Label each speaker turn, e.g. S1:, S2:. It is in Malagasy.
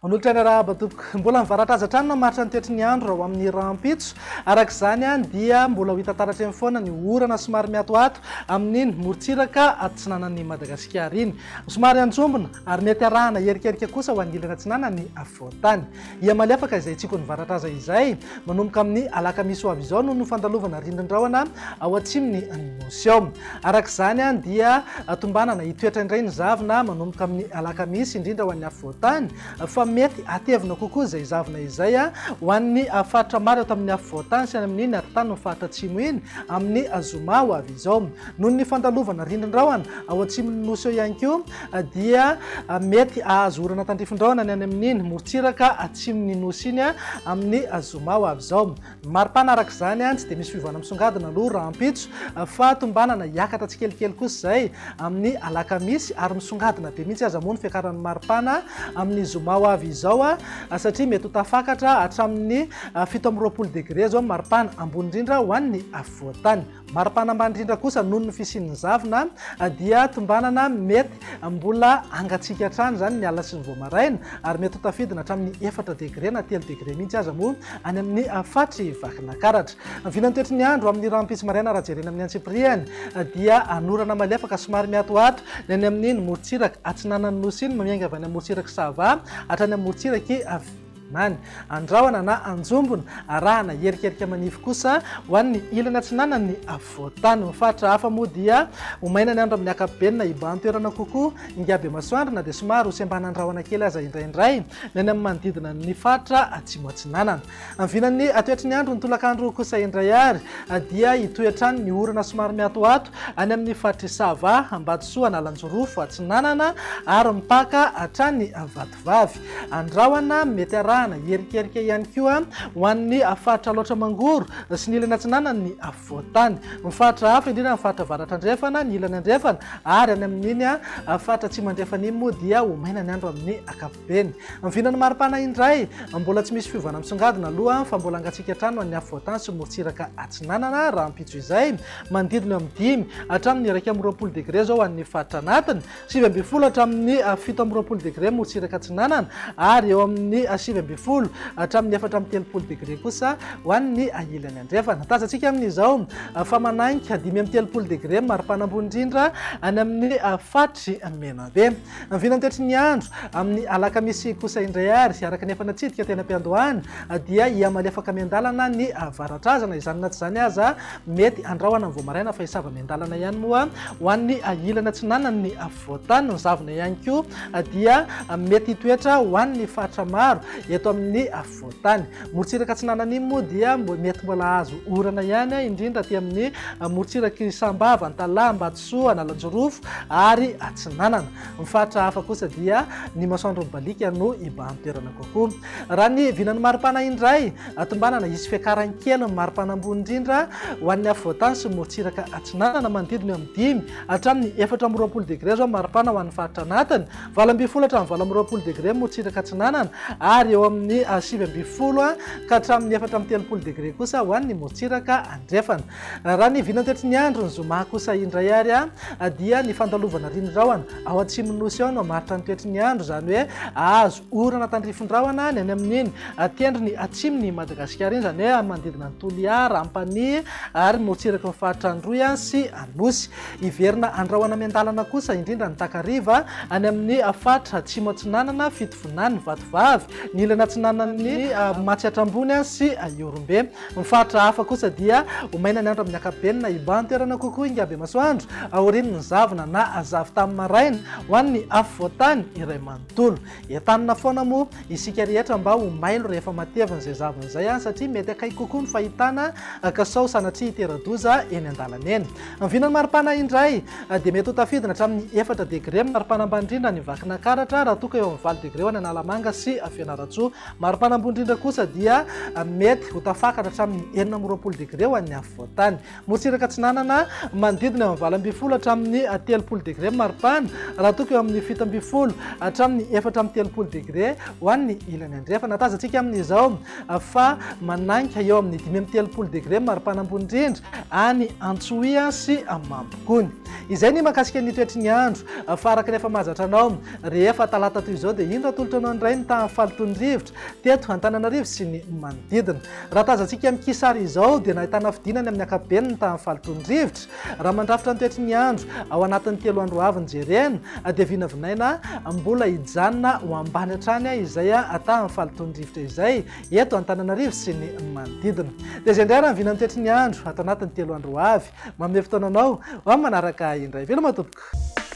S1: Anolotra ny raha batoboko mbola mivaratra azy hatrany namaritra ny toetry ny andro raha amin'ny rahampitso arak'izany dia mbola ho hita taratra eny foana ny orana somary miatoato amin'iny morontsiraka atsinanan'ny Madagasikara iny somary antsombona ary mety arahana erikerika kosa ho angilana atsinanany afovoantany ia malefaka izay tsiko nivaratra aza izay manomboka amin'ny alakamisy ho avy izao no fandalovana rindrin-drahona ao atsimony nosy ao arak'izany dia tombanana hitoetra indray ny zavona manomboka amin'ny alakamisy indrindra ho an'ny afovoantany fa mety atevina kokoa izay zavona izay ho an'ny faritra maro eto amin'ny afovoantany sy any amin'iny aty-tany ny faritra atsimo iny amin'ny zoma ho avy izao noho ny fandalovana rindrin-drahona ao atsimony nosy eo ihany koa dia mety ahazo orana tandrifin-drahona ny any amin'iny morontsiraka atsimony nosy iny amin'ny zoma ho avy izao maripana arak'izany tsy dia misy fivana misongadina aloha rahampitso fa tombanana hiakatra tsikelikely kosa izay amin'ny alakamisy ary misongadina be mihitsy aza moa ny fiakaran'ny maripana amin'ny zoma ho avy izao satria mety ho tafakatra hatramin'ny 7 degré zao maripana ambony indrindra ho an'ny afovoantany maripana ambany indrindra kosa noho ny fisian'ny zavona dia tombanana mety mbola angatsika hatrany zany ny alina sy ny voamaraina ary mety ho tafidina hatramin'ny 4 degré na 3 degré mihitsy aza moa any amin'ny fatry vakinankaratra vinany toetry ny andro amin'ny rahampitso maraina raha jerena amin'ny antsipriany dia anorana malefaka somary miatoato ny any amin'iny morontsiraka atsinanany nosy iny mamiainga avy any amorontsiraka sava hatrany amorontsiraky many andrahona na anjombona arahana erikerika manify kosa ho an'ny ilana atsinanany afovoantany mifatra hafa moa dia homaina ny andro amin'ny akabenina ibantoerana kokoa ingaby masoandrina dia somary hosembanandrahona kely aza indraindray ny any amin'ny manodidina ny fatra atsimo atsinanana vinan'ny atoetry ny andro ny tolakandro kosa indray ary dia hitoetrany ny orana somary miatoato any amin'ny fatry sava ambatosoa na lanjorofo atsinanana ary mipaka hatrany vatovavy andrahona mety erikerika ihany koa ho an'ny faritra loatra mangoro sy ny ilana atsinanany ny afovoantany mifatra hafa indrindra ny faritra varatra andrefana ny ilana andrefana ary any amin'iny faritra tsy mandrefana iny moa dia homaina ny andro amin'ny akapobeny vinany maripana indray mbola tsy misy fiovana misongadina aloha fa mbola angatsika hatrany ho an'ny afovoantany sy morontsiraka atsinanana rahampitso izay manodidina eo amin'ny 5 hatramin'ny 1 degré zao an'ny faritra anatiny 7 hatramin'ny 7 degré morontsiraka atsinanana ary eo amin'ny 7 hatramin'ny 4 degré kosa ho an'ny ilany andrefana tazantsika amin'izao fa mananika 5 degré maripana ambony indrindra any amin'ny fatry menabe vinany toetry ny andro amin'ny alakamisy kosa indray ary araka ny efa natsidika tena am-piandohany dia ia malefaka miandalana ny varatrazana izany na tsy zany aza mety andrahona ny voamaraina fa hisava miandalana ihany moa ho an'ny ilana atsinanany afovoantany ny zavona ihany koa dia mety hitoetra ho an'ny fatra maro eto amin'ny afovoantany morontsiraka atsinanana iny moa dia mety mbola azo orana ihany indrindra aty amin'ny morontsiraky sambava antalahy ambatosoa analanjorofo ary atsinanana mifatra hafa kosa dia ny masoandro mibalika no ibantoerana kokoa raha ny vinany maripana indray tombanana izy fiakaran kely ny maripana ambony indrindra ho an'ny afovoantany sy morontsiraka atsinanana manodidina eo amin'ny 5 hatramin'ny 4 degré zao maripana ho an'ny faritra anatiny 20 hatramin'ny 20 degré morontsiraka atsinanana ary eo amin'ny 7 ka hatramin'ny 4 degré kosa ho an'ny morontsiraka andrefana raha ny vinany toetry ny andro ny zoma kosa indray ary dia ny fandalovana rindrin-drahona ao atsimony nosy ao no maritra ny toetry ny andro zany hoe azo orana tandrifin-drahona ny any amin'iny tendro ny atsimony Madagasikara iny zany hoe manodidina ny Toliara Rampani ary morontsiraka mifaritra androy sy anosy iverina andrahona miandalana kosa indrindra ny takariva any amin'ny faritra atsimo atsinanana fitovinany vatovavy ny ilana atsinanany matsiatrambony sy iorombe mifatra hafa kosa dia homaina ny andro amin'ny akabenina ibantoerana kokoa ingaby masoandro aoriny ny zavona na zavy tamin'ny maraina ho an'ny afovoantany iray manontolo entanina foana moa isika rehetra mba ho mailo rehefa matevina izay zavona izay satria mety akaiky kokoa ny fahitana kasao sanatria hiteradoza eny an-dalana eny vinany maripana indray dia mety ho tafidina hatramin'ny 4 degré maripana ambany indrindra ny vakinankaratra raha toka eo amin'ny 20 degré ho any analamanga sy fianarantsoa io. Marim-panambony indrindra kosa dia mety ho tafakatra hatramin'ny 420 degré ho an'ny afovoantany. Morotsiraka Atsinanana manodidina eo amin'ny 20 hatramin'ny 30 degré maripana, raha toka eo amin'ny 17 hatramin'ny 430 degré ho an'ny ilany andrefana. Tazantsika amin'izao fa mananika eo amin'ny 530 degré maripana ambony indrindra any Antsohia sy Mampikony. Izay ny mahakasika ny toetry ny andro fa araka rehefa mahazatra anao rehefa talata toy izao dia ino ratolotra anao indray ny tamin'ny falitony rivotra teto Antananarivo sy ny manodidina. Raha tazantsika amin'ny Kisary izao dia nahitana fidinany amin'ny ankapobeny ny tamin'ny falitony rivotra. Raha mandrafitra ny toetry ny andro ao anatin'ny 3 andro avy ny jerena dia vinavinaina mbola hijanona ho ambany hatrany izay tamin'ny falitony rivotra izay eto Antananarivo sy ny manodidina. Dia izay indray raha ny vinan'ny toetry ny andro atao anatin'ny 3 andro avy. Manome fotoananao ho amin'ny manaraka indray. Veloma tompoko.